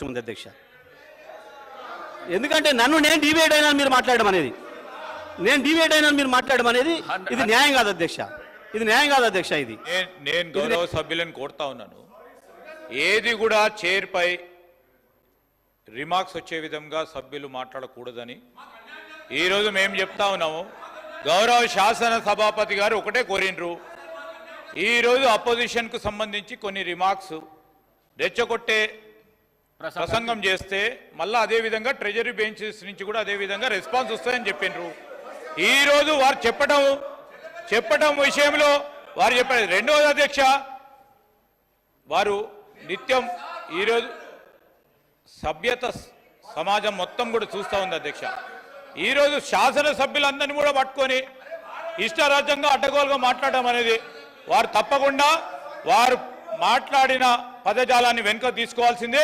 ఉంది అధ్యక్ష. ఎందుకంటే నేను డిబేట్ అయినా మీరు మాట్లాడడం అనేది ఇది న్యాయం కాదు అధ్యక్ష. ఇది న్యాయం కాదు అధ్యక్ష. ఇది నేను గౌరవ సభ్యులను కోరుతా ఉన్నాను, ఏది కూడా చైర్ పై రిమార్క్స్ వచ్చే విధంగా సభ్యులు మాట్లాడకూడదని ఈరోజు మేము చెప్తా ఉన్నాము. గౌరవ శాసన సభాపతి గారు ఒకటే కోరినరు, ఈరోజు అపోజిషన్ కు సంబంధించి కొన్ని రిమార్క్స్ రెచ్చగొట్టే ప్రసంగం చేస్తే మళ్ళా అదే విధంగా ట్రెజరీ బెంచెస్ నుంచి కూడా అదే విధంగా రెస్పాన్స్ వస్తాయని చెప్పినారు. ఈ రోజు వారు చెప్పడం విషయంలో వారు చెప్పారు. రెండవది అధ్యక్ష, వారు నిత్యం ఈరోజు సభ్యత సమాజం మొత్తం కూడా చూస్తూ ఉంది అధ్యక్ష. ఈరోజు శాసనసభ్యులందరినీ కూడా పట్టుకొని ఇష్టరాజ్యంగా అడ్డగోలుగా మాట్లాడడం అనేది వారు తప్పకుండా వారు మాట్లాడిన పదజాలాన్ని వెనుక తీసుకోవాల్సిందే.